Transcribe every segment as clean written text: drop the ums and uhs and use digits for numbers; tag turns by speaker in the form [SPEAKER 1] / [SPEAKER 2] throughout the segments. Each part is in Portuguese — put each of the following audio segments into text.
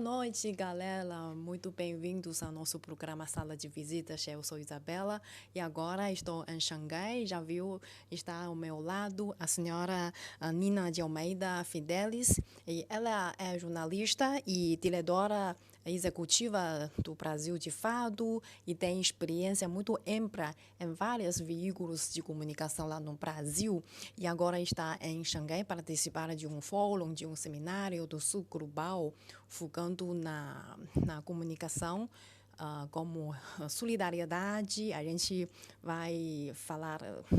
[SPEAKER 1] noite, galera. Muito bem-vindos ao nosso programa Sala de Visitas. Eu sou Isabela e agora estou em Xangai. Já viu, está ao meu lado a senhora Nina de Almeida Fidelis. E ela é jornalista e diretora executiva do Brasil de Fado e tem experiência muito ampla em vários veículos de comunicação lá no Brasil. E agora está em Xangai para participar de um fórum, de um seminário do Sul Global, focando na comunicação, como solidariedade. A gente vai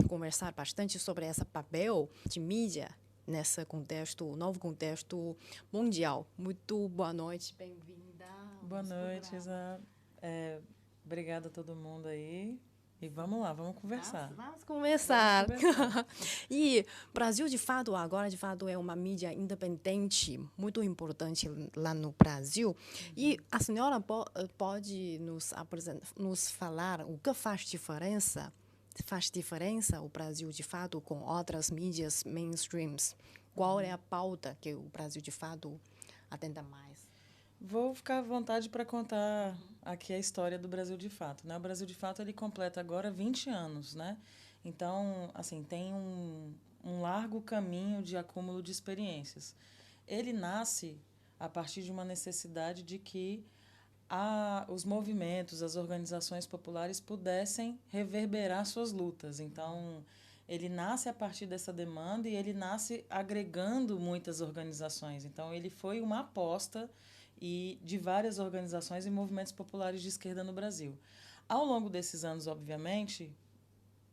[SPEAKER 1] conversar bastante sobre esse papel de mídia nesse contexto, novo contexto mundial. Muito boa noite, bem-vinda.
[SPEAKER 2] Boa noite, Isa. Obrigada a todo mundo aí. E vamos lá, vamos conversar.
[SPEAKER 1] Vamos começar.
[SPEAKER 2] Vamos conversar.
[SPEAKER 1] E Brasil, de fato, agora, de fato, é uma mídia independente, muito importante lá no Brasil. E a senhora pode nos falar o que faz diferença? Faz diferença o Brasil, de fato, com outras mídias mainstreams? Qual é a pauta que o Brasil, de fato, atenta mais?
[SPEAKER 2] Vou ficar à vontade para contar aqui a história do Brasil de Fato, né? O Brasil de Fato ele completa agora 20 anos, né? Então, assim, tem um largo caminho de acúmulo de experiências. Ele nasce a partir de uma necessidade de que os movimentos, as organizações populares pudessem reverberar suas lutas. Então, ele nasce a partir dessa demanda e ele nasce agregando muitas organizações. Então, ele foi uma aposta de várias organizações e movimentos populares de esquerda no Brasil. Ao longo desses anos, obviamente,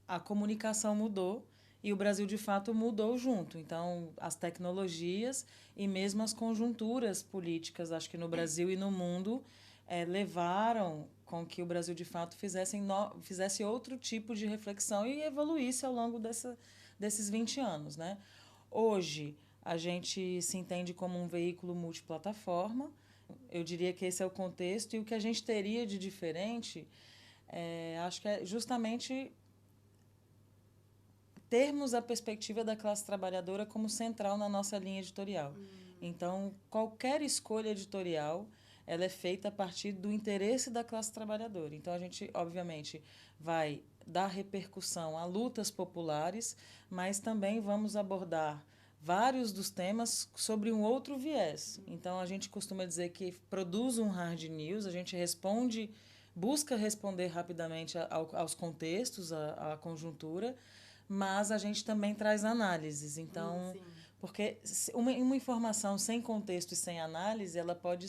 [SPEAKER 2] a comunicação mudou e o Brasil, de fato, mudou junto. Então, as tecnologias e mesmo as conjunturas políticas, acho que no Brasil e no mundo, levaram com que o Brasil, de fato, fizesse outro tipo de reflexão e evoluísse ao longo desses 20 anos. Né? Hoje, a gente se entende como um veículo multiplataforma. Eu diria que esse é o contexto. E o que a gente teria de diferente, acho que é justamente termos a perspectiva da classe trabalhadora como central na nossa linha editorial. Então, qualquer escolha editorial ela é feita a partir do interesse da classe trabalhadora. Então, a gente, obviamente, vai dar repercussão a lutas populares, mas também vamos abordar vários dos temas sobre um outro viés. Então, a gente costuma dizer que produz um hard news, a gente busca responder rapidamente aos contextos, à conjuntura, mas a gente também traz análises. Então, porque uma informação sem contexto e sem análise, ela pode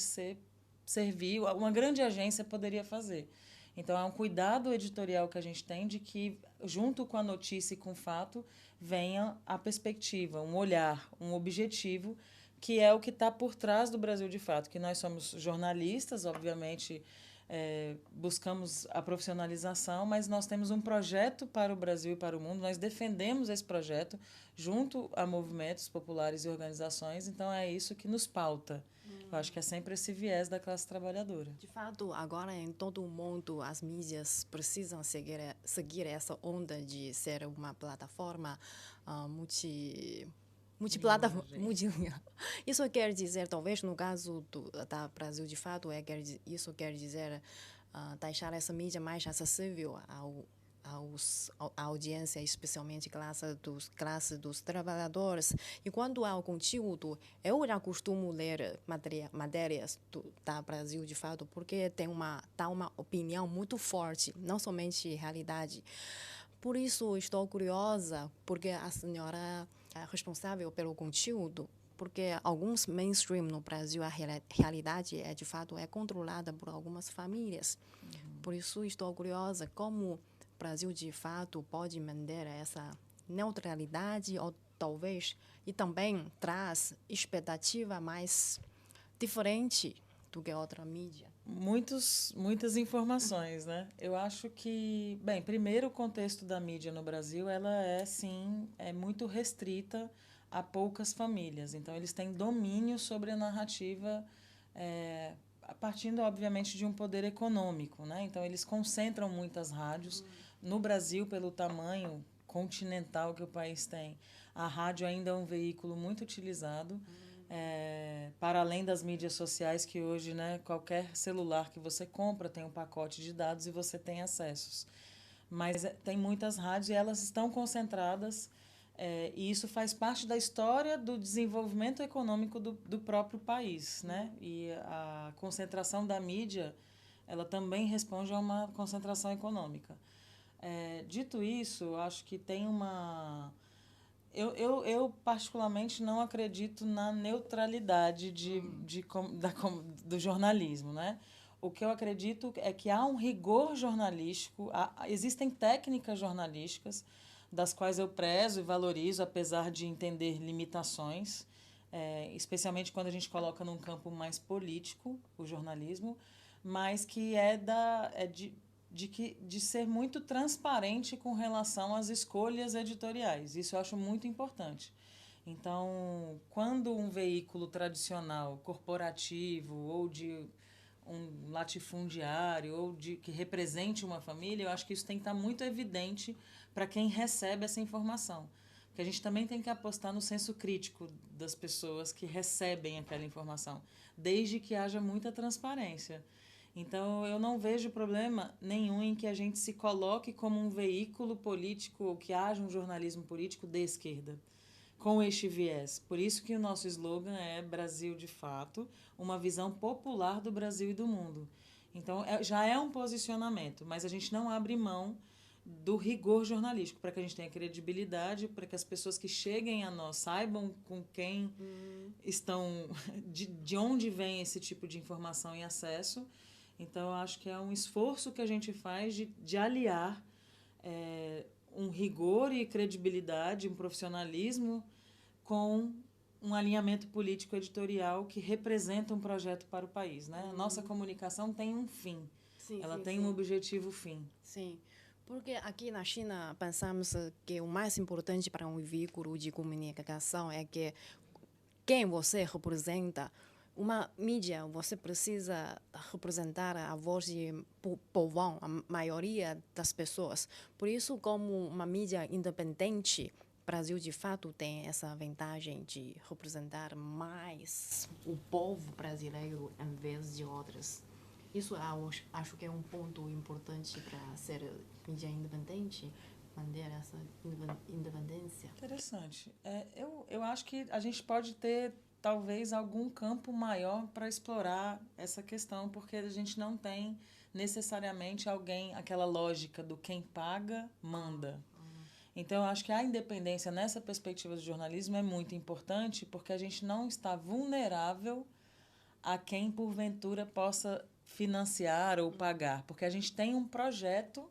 [SPEAKER 2] servir, uma grande agência poderia fazer. Então, é um cuidado editorial que a gente tem de que, junto com a notícia e com o fato, venha a perspectiva, um olhar, um objetivo, que é o que está por trás do Brasil de Fato, que nós somos jornalistas, obviamente, buscamos a profissionalização, mas nós temos um projeto para o Brasil e para o mundo, nós defendemos esse projeto junto a movimentos populares e organizações, então é isso que nos pauta. Eu acho que é sempre esse viés da classe trabalhadora.
[SPEAKER 1] De fato, agora em todo o mundo, as mídias precisam seguir essa onda de ser uma plataforma multiplataforma. Isso quer dizer, talvez no caso da Brasil de Fato, isso quer dizer deixar essa mídia mais acessível à audiência, especialmente classe dos trabalhadores. E quando há o conteúdo, eu já costumo ler matérias da Brasil de Fato, porque dá uma opinião muito forte, não somente realidade. Por isso, estou curiosa, porque a senhora é responsável pelo conteúdo, porque alguns mainstream no Brasil, a realidade de fato é controlada por algumas famílias. Por isso, estou curiosa como o Brasil de fato pode manter essa neutralidade ou talvez e também traz expectativa mais diferente do que outra mídia.
[SPEAKER 2] Muitas informações, né? Eu acho que, bem, primeiro o contexto da mídia no Brasil, ela sim, muito restrita a poucas famílias. Então, eles têm domínio sobre a narrativa, partindo, obviamente, de um poder econômico, né? Então, eles concentram muitas rádios. No Brasil, pelo tamanho continental que o país tem, a rádio ainda é um veículo muito utilizado. Para além das mídias sociais, que hoje, né, qualquer celular que você compra tem um pacote de dados e você tem acessos. Mas tem muitas rádios e elas estão concentradas, e isso faz parte da história do desenvolvimento econômico do próprio país, né? E a concentração da mídia, ela também responde a uma concentração econômica. Dito isso, acho que tem uma... Eu, particularmente, não acredito na neutralidade do jornalismo, né? O que eu acredito é que há um rigor jornalístico, existem técnicas jornalísticas das quais eu prezo e valorizo, apesar de entender limitações, especialmente quando a gente coloca num campo mais político o jornalismo, mas que de ser muito transparente com relação às escolhas editoriais. Isso eu acho muito importante. Então, quando um veículo tradicional, corporativo ou de um latifundiário ou que represente uma família, eu acho que isso tem que estar muito evidente para quem recebe essa informação. Porque a gente também tem que apostar no senso crítico das pessoas que recebem aquela informação, desde que haja muita transparência. Então, eu não vejo problema nenhum em que a gente se coloque como um veículo político ou que haja um jornalismo político de esquerda, com este viés. Por isso que o nosso slogan é Brasil de Fato, uma visão popular do Brasil e do mundo. Então, já é um posicionamento, mas a gente não abre mão do rigor jornalístico, para que a gente tenha credibilidade, para que as pessoas que cheguem a nós saibam com quem estão, de onde vem esse tipo de informação e acesso. Então, eu acho que é um esforço que a gente faz de aliar um rigor e credibilidade, um profissionalismo, com um alinhamento político-editorial que representa um projeto para o país, né? A nossa comunicação tem um fim.
[SPEAKER 1] Sim,
[SPEAKER 2] Ela
[SPEAKER 1] sim,
[SPEAKER 2] tem
[SPEAKER 1] sim.
[SPEAKER 2] um objetivo fim.
[SPEAKER 1] Sim, porque aqui na China pensamos que o mais importante para um veículo de comunicação é que quem você representa. Uma mídia, você precisa representar a voz do povão, a maioria das pessoas. Por isso, como uma mídia independente, o Brasil, de fato, tem essa vantagem de representar mais o povo brasileiro em vez de outras. Isso acho que é um ponto importante para ser mídia independente, manter essa independência.
[SPEAKER 2] Interessante. Eu acho que a gente pode ter, talvez, algum campo maior para explorar essa questão, porque a gente não tem necessariamente aquela lógica do quem paga, manda. Então, eu acho que a independência nessa perspectiva do jornalismo é muito importante, porque a gente não está vulnerável a quem, porventura, possa financiar ou pagar. Porque a gente tem um projeto,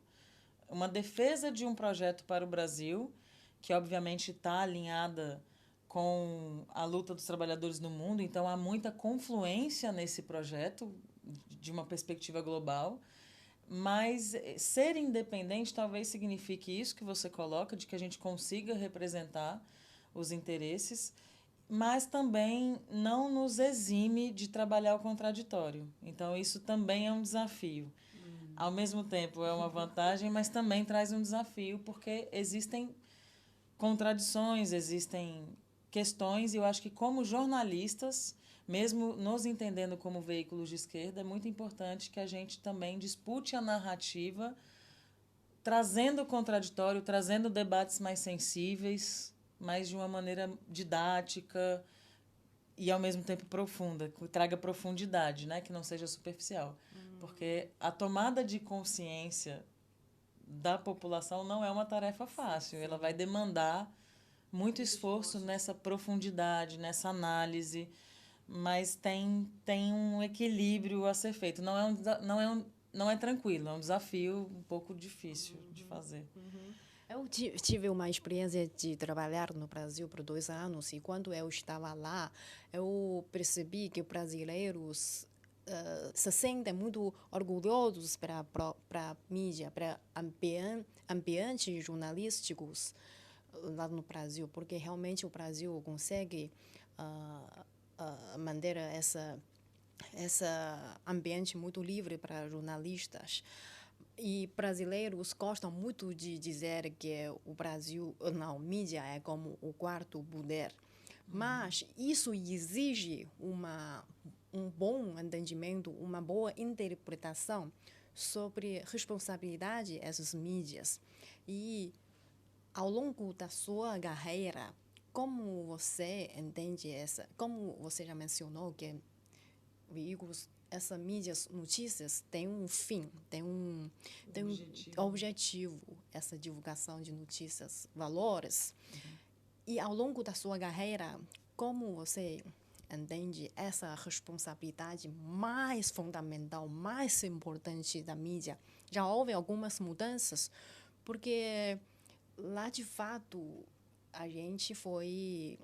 [SPEAKER 2] uma defesa de um projeto para o Brasil, que obviamente está alinhada com a luta dos trabalhadores no mundo, então há muita confluência nesse projeto de uma perspectiva global. Mas ser independente talvez signifique isso que você coloca, de que a gente consiga representar os interesses, mas também não nos exime de trabalhar o contraditório. Então, isso também é um desafio. Ao mesmo tempo, é uma vantagem, mas também traz um desafio, porque existem contradições, existem questões, e eu acho que, como jornalistas, mesmo nos entendendo como veículos de esquerda, é muito importante que a gente também dispute a narrativa, trazendo o contraditório, trazendo debates mais sensíveis, mas de uma maneira didática e, ao mesmo tempo, profunda, que traga profundidade, né? Que não seja superficial. Porque a tomada de consciência da população não é uma tarefa fácil. Ela vai demandar muito esforço nessa profundidade, nessa análise, mas tem um equilíbrio a ser feito. Não é tranquilo, é um desafio um pouco difícil de fazer.
[SPEAKER 1] Eu tive uma experiência de trabalhar no Brasil por 2 anos e quando eu estava lá, eu percebi que os brasileiros se sentem muito orgulhosos para a mídia, para ambientes jornalísticos lá no Brasil, porque realmente o Brasil consegue manter esse ambiente muito livre para jornalistas. E brasileiros gostam muito de dizer que o Brasil, não, mídia é como o quarto poder. Mas isso exige um bom entendimento, uma boa interpretação sobre responsabilidade dessas mídias. E, ao longo da sua carreira, como você entende como você já mencionou que veículos, essas mídias, notícias, têm um fim, têm um objetivo, essa divulgação de notícias, valores. E ao longo da sua carreira, como você entende essa responsabilidade mais fundamental, mais importante da mídia? Já houve algumas mudanças, porque lá, de fato, a gente foi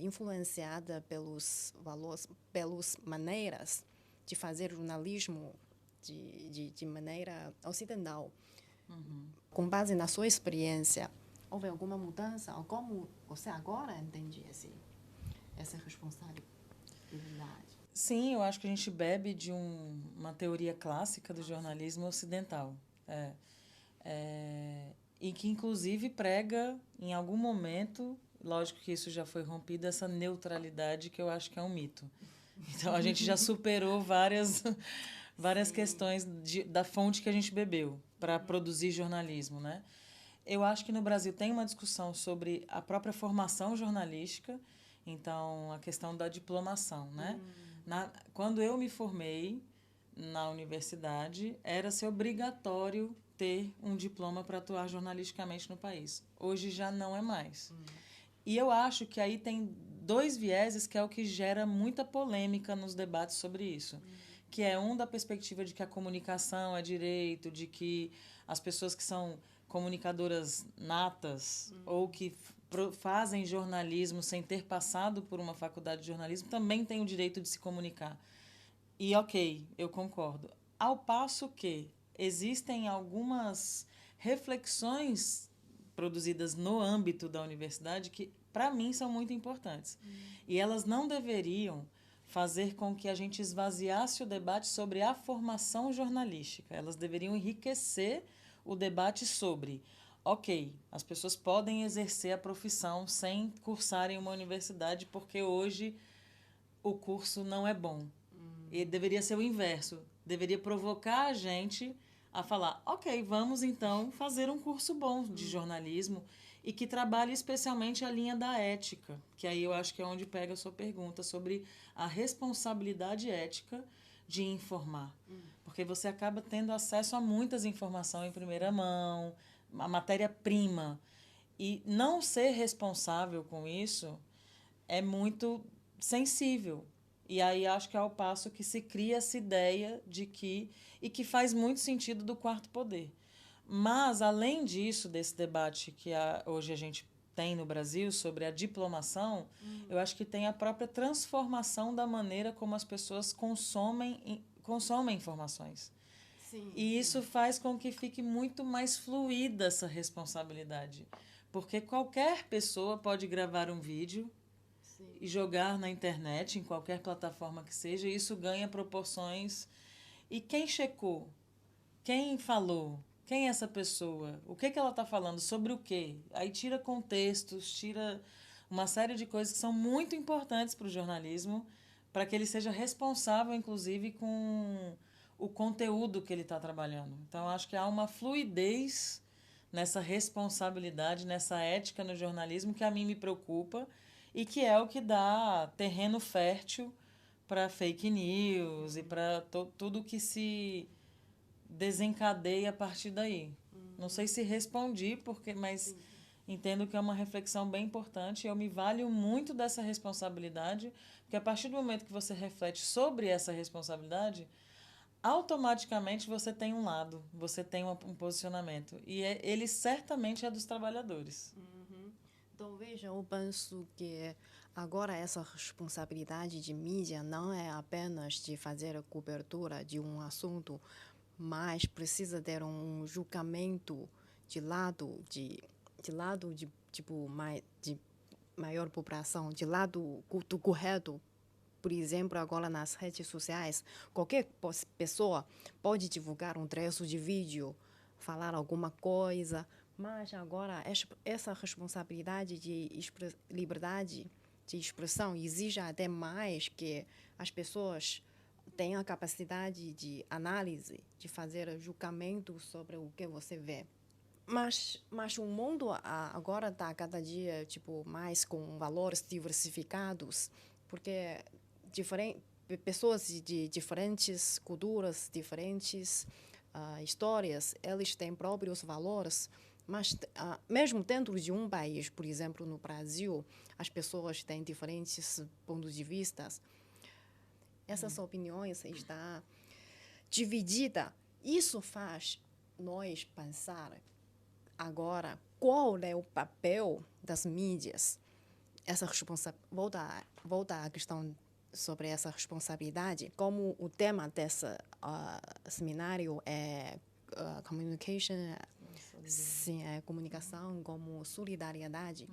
[SPEAKER 1] influenciada pelos valores, pelas maneiras de fazer jornalismo de maneira ocidental. Com base na sua experiência, houve alguma mudança? Ou como você agora entende essa responsabilidade?
[SPEAKER 2] Sim, eu acho que a gente bebe de uma teoria clássica do jornalismo ocidental. E que, inclusive, prega, em algum momento, lógico que isso já foi rompido, essa neutralidade que eu acho que é um mito. Então, a gente já superou várias questões da fonte que a gente bebeu para produzir jornalismo, né? Eu acho que no Brasil tem uma discussão sobre a própria formação jornalística, então a questão da diplomação, né? Quando eu me formei na universidade, era-se obrigatório ter um diploma para atuar jornalisticamente no país. Hoje já não é mais. E eu acho que aí tem dois vieses que é o que gera muita polêmica nos debates sobre isso. Que é da perspectiva de que a comunicação é direito, de que as pessoas que são comunicadoras natas ou que fazem jornalismo sem ter passado por uma faculdade de jornalismo também têm o direito de se comunicar. E ok, eu concordo. Ao passo que existem algumas reflexões produzidas no âmbito da universidade que, para mim, são muito importantes. E elas não deveriam fazer com que a gente esvaziasse o debate sobre a formação jornalística. Elas deveriam enriquecer o debate sobre, ok, as pessoas podem exercer a profissão sem cursarem uma universidade porque hoje o curso não é bom. E deveria ser o inverso. Deveria provocar a gente a falar, ok, vamos então fazer um curso bom de jornalismo e que trabalhe especialmente a linha da ética, que aí eu acho que é onde pega a sua pergunta sobre a responsabilidade ética de informar. Porque você acaba tendo acesso a muitas informações em primeira mão, a matéria-prima. E não ser responsável com isso é muito sensível. E aí acho que é ao passo que se cria essa ideia de que... E que faz muito sentido do quarto poder. Mas, além disso, desse debate que hoje a gente tem no Brasil sobre a diplomação, eu acho que tem a própria transformação da maneira como as pessoas consomem informações.
[SPEAKER 1] Sim,
[SPEAKER 2] e isso faz com que fique muito mais fluida essa responsabilidade. Porque qualquer pessoa pode gravar um vídeo e jogar na internet, em qualquer plataforma que seja, e isso ganha proporções. E quem checou? Quem falou? Quem é essa pessoa? O que ela está falando? Sobre o quê? Aí tira contextos, tira uma série de coisas que são muito importantes para o jornalismo, para que ele seja responsável, inclusive, com o conteúdo que ele está trabalhando. Então, acho que há uma fluidez nessa responsabilidade, nessa ética no jornalismo que a mim me preocupa e que é o que dá terreno fértil para fake news e para tudo que se desencadeia a partir daí. Não sei se respondi, mas entendo que é uma reflexão bem importante e eu me valho muito dessa responsabilidade, porque a partir do momento que você reflete sobre essa responsabilidade, automaticamente você tem um lado, você tem um posicionamento. E ele certamente é dos trabalhadores.
[SPEAKER 1] Então, veja, eu penso que agora essa responsabilidade de mídia não é apenas de fazer a cobertura de um assunto, mas precisa ter um julgamento de tipo de maior população, de lado do correto. Por exemplo, agora nas redes sociais, qualquer pessoa pode divulgar um trecho de vídeo, falar alguma coisa, mas agora essa responsabilidade de liberdade de expressão exige até mais que as pessoas tenham a capacidade de análise, de fazer julgamento sobre o que você vê. Mas o mundo agora está cada dia tipo mais com valores diversificados, porque pessoas de diferentes culturas, diferentes histórias, eles têm próprios valores. Mas mesmo dentro de um país, por exemplo, no Brasil, as pessoas têm diferentes pontos de vista. Essas opiniões estão divididas. Isso faz nós pensar agora qual é o papel das mídias. Volta à questão sobre essa responsabilidade. Como o tema desse seminário é communication, sim, é comunicação como solidariedade.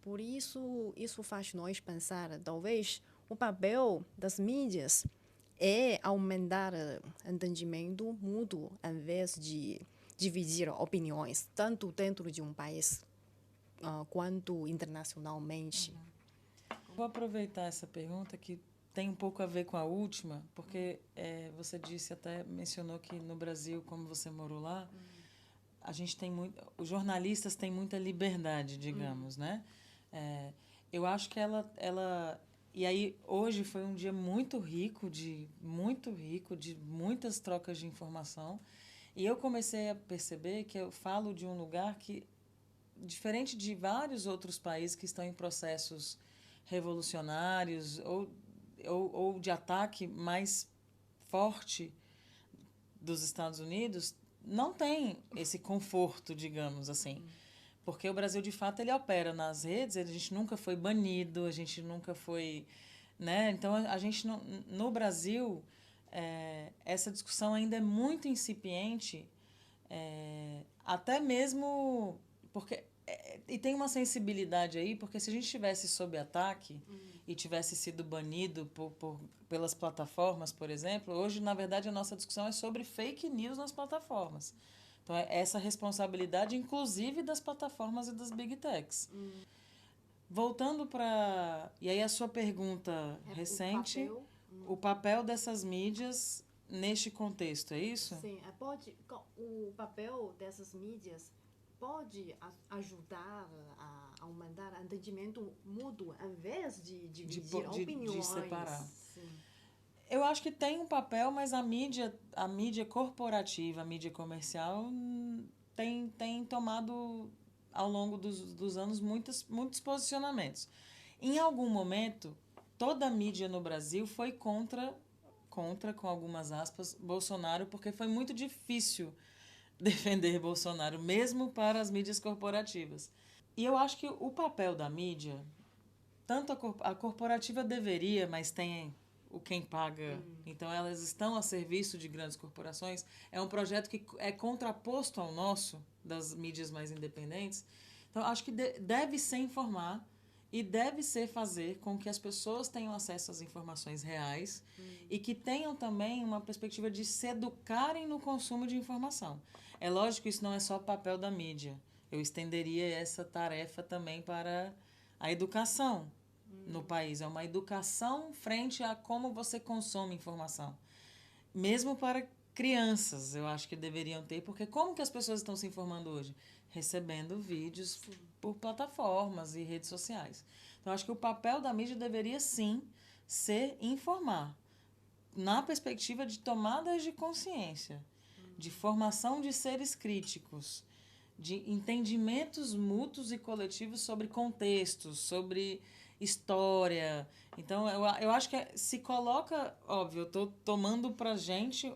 [SPEAKER 1] Por isso faz nós pensar, talvez o papel das mídias é aumentar entendimento mútuo, em vez de dividir opiniões, tanto dentro de um país quanto internacionalmente.
[SPEAKER 2] Vou aproveitar essa pergunta que tem um pouco a ver com a última, porque você disse, até mencionou que no Brasil, como você morou lá, a gente tem os jornalistas têm muita liberdade, digamos, né? Eu acho que ela e aí hoje foi um dia muito rico de muitas trocas de informação, e eu comecei a perceber que eu falo de um lugar que, diferente de vários outros países que estão em processos revolucionários ou de ataque mais forte dos Estados Unidos, não tem esse conforto, digamos assim. Porque o Brasil, de fato, ele opera nas redes, a gente nunca foi banido, a gente nunca foi... Né? Então, a gente no Brasil, essa discussão ainda é muito incipiente, até mesmo... porque e tem uma sensibilidade aí, porque se a gente estivesse sob ataque e tivesse sido banido pelas plataformas, por exemplo, hoje, na verdade, a nossa discussão é sobre fake news nas plataformas. Então, é essa responsabilidade, inclusive, das plataformas e das big techs. Voltando para... E aí a sua pergunta recente, o papel dessas mídias neste contexto, é isso?
[SPEAKER 1] Sim, o papel dessas mídias pode ajudar a aumentar o entendimento mútuo, em vez de dividir opiniões.
[SPEAKER 2] De separar.
[SPEAKER 1] Sim.
[SPEAKER 2] Eu acho que tem um papel, mas a mídia corporativa, a mídia comercial, tem tomado, ao longo dos anos, muitos posicionamentos. Em algum momento, toda a mídia no Brasil foi contra, com algumas aspas, Bolsonaro, porque foi muito difícil defender Bolsonaro, mesmo para as mídias corporativas. E eu acho que o papel da mídia, tanto a corporativa deveria, mas tem quem paga, então elas estão a serviço de grandes corporações, é um projeto que é contraposto ao nosso, das mídias mais independentes. Então, acho que deve ser informar e deve ser fazer com que as pessoas tenham acesso às informações reais e que tenham também uma perspectiva de se educarem no consumo de informação. É lógico que isso não é só o papel da mídia. Eu estenderia essa tarefa também para a educação no país. É uma educação frente a como você consome informação. Mesmo para crianças, eu acho que deveriam ter, porque como que as pessoas estão se informando hoje? Recebendo vídeos por plataformas e redes sociais. Então, acho que o papel da mídia deveria, sim, ser informar, na perspectiva de tomadas de consciência, de formação de seres críticos, de entendimentos mútuos e coletivos sobre contextos, sobre história. Então, eu acho que se coloca... Óbvio, eu estou tomando para a gente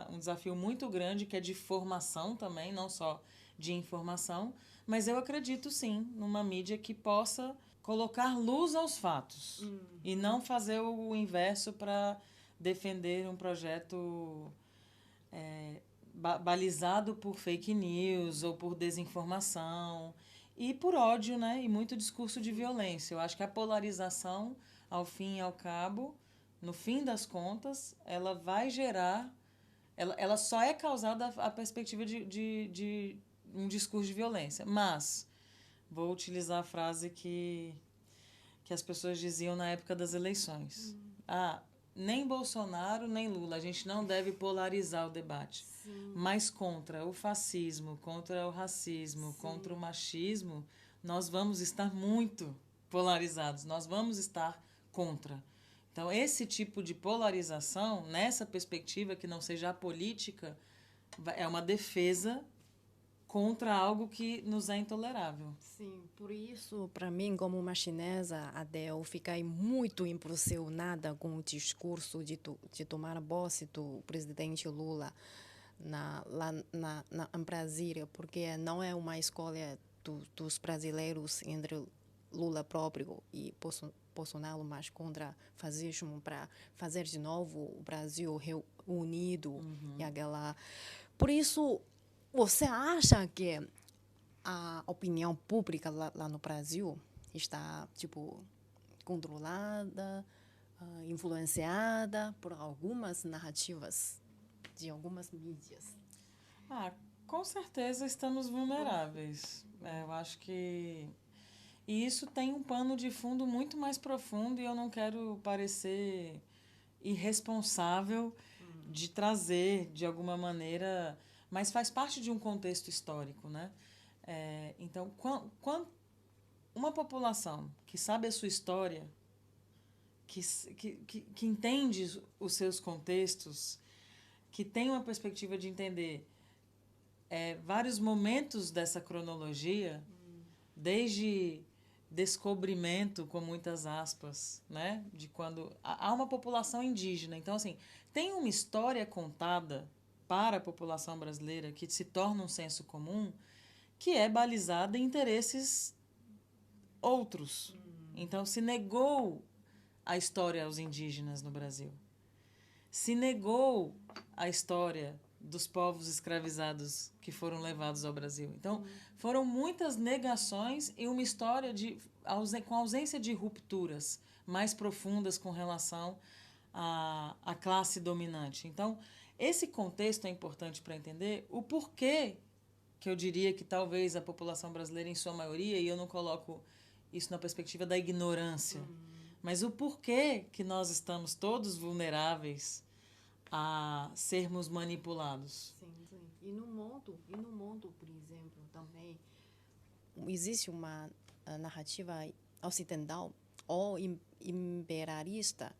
[SPEAKER 2] um desafio muito grande, que é de formação também, não só de informação, mas eu acredito, sim, numa mídia que possa colocar luz aos fatos e não fazer o inverso para defender um projeto balizado por fake news ou por desinformação e por ódio, né? E muito discurso de violência. Eu acho que a polarização, ao fim e ao cabo, no fim das contas, ela vai gerar... Ela só é causada a perspectiva de um discurso de violência. Mas, vou utilizar a frase que que as pessoas diziam na época das eleições. Ah, nem Bolsonaro, nem Lula. A gente não deve polarizar o debate.
[SPEAKER 1] Sim.
[SPEAKER 2] Mas contra o fascismo, contra o racismo,
[SPEAKER 1] Sim.
[SPEAKER 2] contra o machismo, nós vamos estar muito polarizados. Nós vamos estar contra. Então, esse tipo de polarização, nessa perspectiva que não seja a política, é uma defesa contra algo que nos é intolerável.
[SPEAKER 1] Sim, por isso, para mim, como uma chinesa, até eu fiquei muito impressionada com o discurso de tomar posse do presidente Lula lá em Brasília, porque não é uma escolha dos brasileiros entre Lula próprio e Bolsonaro, mas contra fascismo, para fazer de novo o Brasil reunido e aquela. Por isso, você acha que a opinião pública lá no Brasil está, tipo, controlada, influenciada por algumas narrativas de algumas mídias?
[SPEAKER 2] Ah, com certeza estamos vulneráveis. Eu acho que... E isso tem um pano de fundo muito mais profundo e eu não quero parecer irresponsável de trazer, de alguma maneira... Mas faz parte de um contexto histórico, né? Então, quando uma população que sabe a sua história, que entende os seus contextos, que tem uma perspectiva de entender vários momentos dessa cronologia, desde descobrimento, com muitas aspas, né? De quando há uma população indígena. Então, assim, tem uma história contada para a população brasileira que se torna um senso comum, que é balizada em interesses outros. Então, se negou a história aos indígenas no Brasil. Se negou a história dos povos escravizados que foram levados ao Brasil. Então, foram muitas negações e uma história com ausência de rupturas mais profundas com relação à classe dominante. Então, esse contexto é importante para entender o porquê que eu diria que talvez a população brasileira, em sua maioria, e eu não coloco isso na perspectiva da ignorância, mas o porquê que nós estamos todos vulneráveis a sermos manipulados.
[SPEAKER 1] Sim, sim. E no mundo, por exemplo, também existe uma narrativa ocidental ou imperialista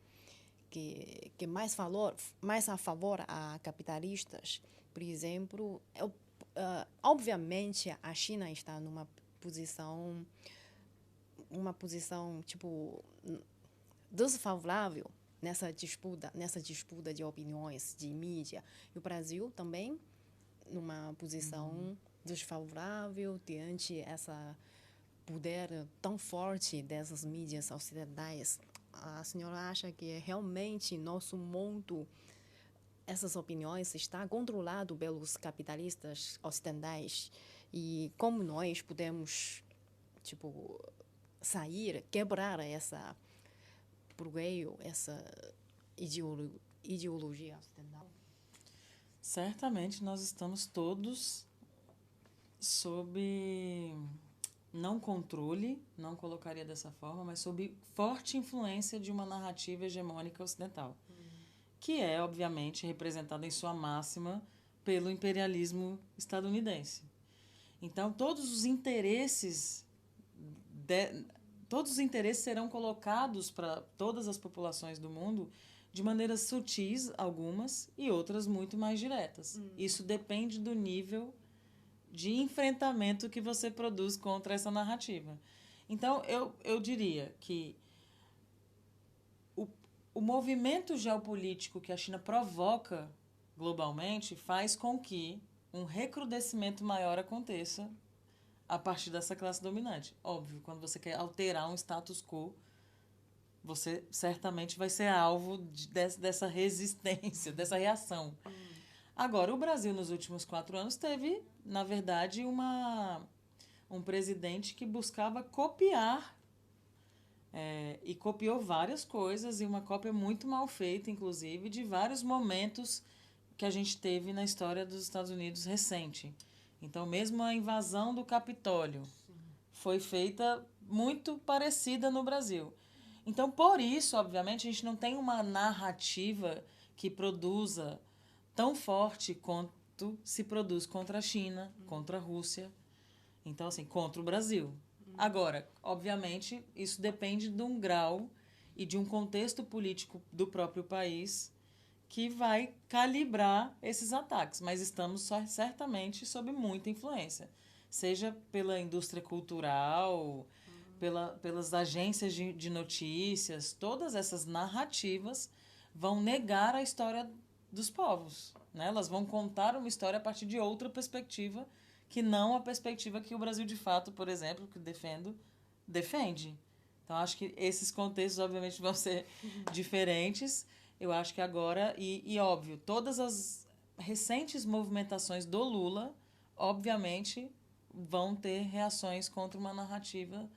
[SPEAKER 1] que mais a favor a capitalistas. Por exemplo, obviamente a China está numa posição tipo desfavorável nessa disputa de opiniões, de mídia. E o Brasil também numa posição desfavorável diante essa poder tão forte dessas mídias ocidentais. A senhora acha que realmente nosso mundo, essas opiniões, está controlado pelos capitalistas ocidentais? E como nós podemos, tipo, quebrar essa bloqueio, essa ideologia ocidental?
[SPEAKER 2] Certamente nós estamos todos sob não controle, não colocaria dessa forma, mas sob forte influência de uma narrativa hegemônica ocidental, que é, obviamente, representada em sua máxima pelo imperialismo estadunidense. Então, todos os interesses serão colocados para todas as populações do mundo de maneiras sutis, algumas, e outras muito mais diretas. Isso depende do nível de enfrentamento que você produz contra essa narrativa. Então, eu diria que o movimento geopolítico que a China provoca globalmente faz com que um recrudescimento maior aconteça a partir dessa classe dominante. Óbvio, quando você quer alterar um status quo, você certamente vai ser alvo dessa resistência, dessa reação. Agora, o Brasil, nos últimos 4 anos, teve, na verdade, um presidente que buscava copiar, e copiou várias coisas, e uma cópia muito mal feita, inclusive, de vários momentos que a gente teve na história dos Estados Unidos recente. Então, mesmo a invasão do Capitólio foi feita muito parecida no Brasil. Então, por isso, obviamente, a gente não tem uma narrativa que produza tão forte quanto se produz contra a China, contra a Rússia, então, assim, contra o Brasil. Agora, obviamente, isso depende de um grau e de um contexto político do próprio país que vai calibrar esses ataques, mas estamos certamente sob muita influência, seja pela indústria cultural, pelas agências de notícias, todas essas narrativas vão negar a história dos povos, né? Elas vão contar uma história a partir de outra perspectiva que não a perspectiva que o Brasil de fato, por exemplo, que defende. Então, acho que esses contextos, obviamente, vão ser diferentes. Eu acho que agora, óbvio, todas as recentes movimentações do Lula, obviamente, vão ter reações contra uma narrativa,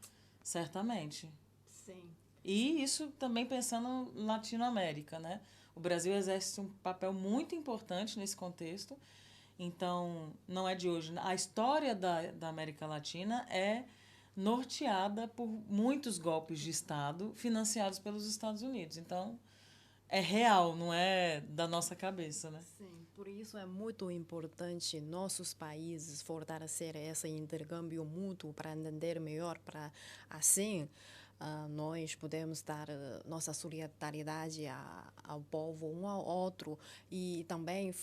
[SPEAKER 2] certamente.
[SPEAKER 1] Sim.
[SPEAKER 2] E isso também pensando em Latinoamérica, né? O Brasil exerce um papel muito importante nesse contexto. Então, não é de hoje. A história da América Latina é norteada por muitos golpes de Estado financiados pelos Estados Unidos. Então, é real, não é da nossa cabeça, né?
[SPEAKER 1] Sim, por isso é muito importante nossos países fortalecer esse intercâmbio mútuo para entender melhor, para assim nós podemos dar nossa solidariedade ao povo um ao outro e também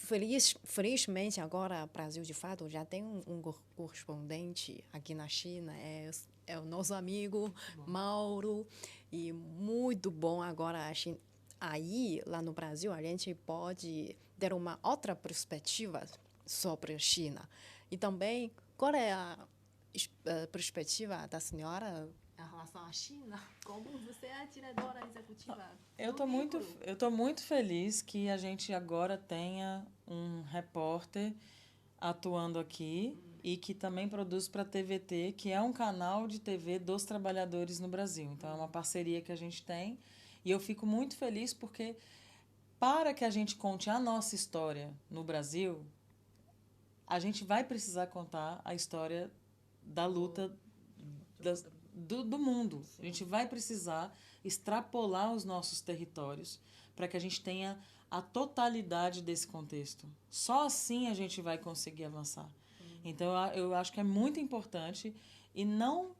[SPEAKER 1] felizmente agora o Brasil de fato já tem um correspondente aqui na China, é o nosso amigo Mauro, e muito bom agora a China. Aí, lá no Brasil, a gente pode ter uma outra perspectiva sobre a China. E também, qual é a perspectiva da senhora em relação à China? Como você é a diretora executiva?
[SPEAKER 2] Eu tô muito feliz que a gente agora tenha um repórter atuando aqui e que também produz para a TVT, que é um canal de TV dos trabalhadores no Brasil. Então, é uma parceria que a gente tem. E eu fico muito feliz porque, para que a gente conte a nossa história no Brasil, a gente vai precisar contar a história da luta do mundo. A gente vai precisar extrapolar os nossos territórios para que a gente tenha a totalidade desse contexto. Só assim a gente vai conseguir avançar. Então, eu acho que é muito importante e não...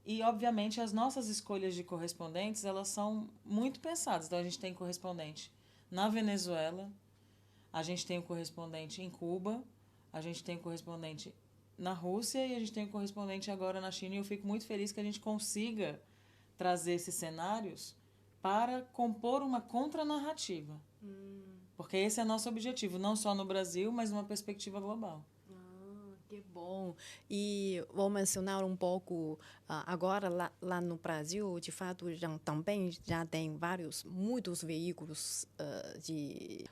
[SPEAKER 2] E, obviamente, as nossas escolhas de correspondentes, elas são muito pensadas. Então, a gente tem correspondente na Venezuela, a gente tem o correspondente em Cuba, a gente tem o correspondente na Rússia e a gente tem o correspondente agora na China. E eu fico muito feliz que a gente consiga trazer esses cenários para compor uma contranarrativa. Porque esse é nosso objetivo, não só no Brasil, mas numa perspectiva global.
[SPEAKER 1] Que bom. E vou mencionar um pouco, agora lá no Brasil, de fato, também já tem muitos veículos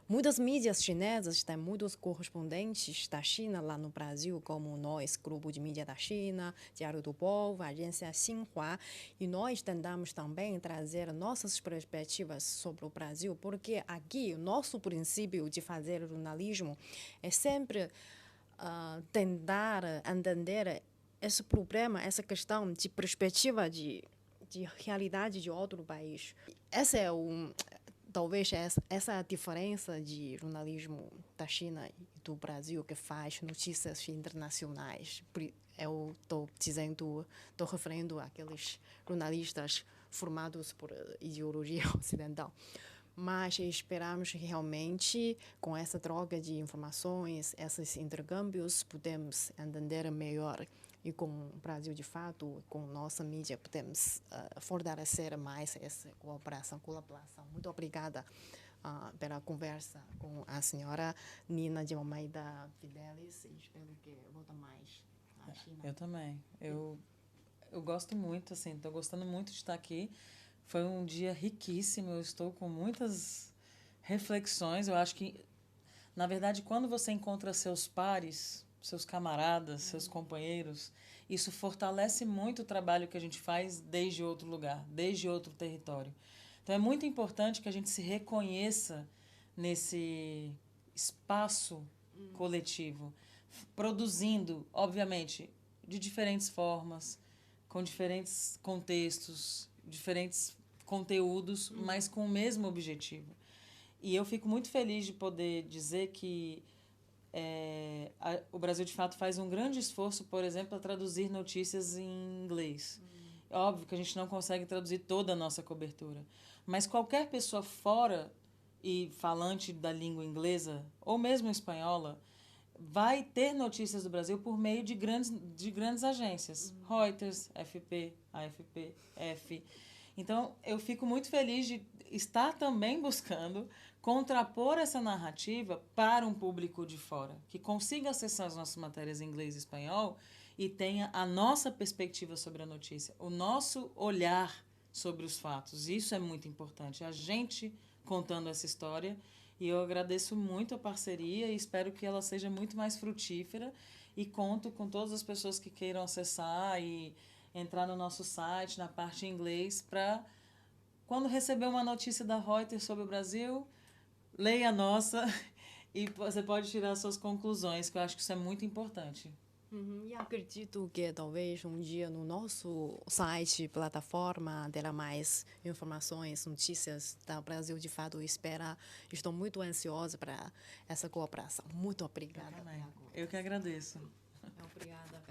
[SPEAKER 1] muitas mídias chinesas, tem muitos correspondentes da China lá no Brasil, como nós, Grupo de Mídia da China, Diário do Povo, Agência Xinhua, e nós tentamos também trazer nossas perspectivas sobre o Brasil, porque aqui o nosso princípio de fazer jornalismo é sempre tentar entender esse problema, essa questão de perspectiva de realidade de outro país. Essa é talvez essa é a diferença de jornalismo da China e do Brasil que faz notícias internacionais. Eu estou referindo àqueles jornalistas formados por ideologia ocidental. Mas esperamos que realmente, com essa troca de informações, esses intercâmbios, podemos entender melhor. E com o Brasil, de fato, com nossa mídia, podemos fortalecer mais essa colaboração. Muito obrigada pela conversa com a senhora Nina de Almeida Fidelis. E espero que volte mais à China.
[SPEAKER 2] Eu também. Eu gosto muito, assim, estou gostando muito de estar aqui. Foi um dia riquíssimo, eu estou com muitas reflexões. Eu acho que, na verdade, quando você encontra seus pares, seus camaradas, seus companheiros, isso fortalece muito o trabalho que a gente faz desde outro lugar, desde outro território. Então, é muito importante que a gente se reconheça nesse espaço coletivo, produzindo, obviamente, de diferentes formas, com diferentes contextos, diferentes conteúdos, mas com o mesmo objetivo. E eu fico muito feliz de poder dizer que o Brasil, de fato, faz um grande esforço, por exemplo, a traduzir notícias em inglês. É óbvio que a gente não consegue traduzir toda a nossa cobertura, mas qualquer pessoa fora e falante da língua inglesa, ou mesmo espanhola, vai ter notícias do Brasil por meio de grandes agências. Reuters, FP, AFP, F. Então, eu fico muito feliz de estar também buscando contrapor essa narrativa para um público de fora, que consiga acessar as nossas matérias em inglês e espanhol e tenha a nossa perspectiva sobre a notícia, o nosso olhar sobre os fatos. Isso é muito importante, a gente contando essa história. E eu agradeço muito a parceria e espero que ela seja muito mais frutífera e conto com todas as pessoas que queiram acessar e entrar no nosso site, na parte em inglês, para, quando receber uma notícia da Reuters sobre o Brasil, leia a nossa e você pode tirar suas conclusões, que eu acho que isso é muito importante.
[SPEAKER 1] E acredito que talvez um dia no nosso site, plataforma, terá mais informações, notícias do Brasil. De fato, estou muito ansiosa para essa cooperação. Muito obrigada.
[SPEAKER 2] Eu que agradeço.
[SPEAKER 1] Obrigada.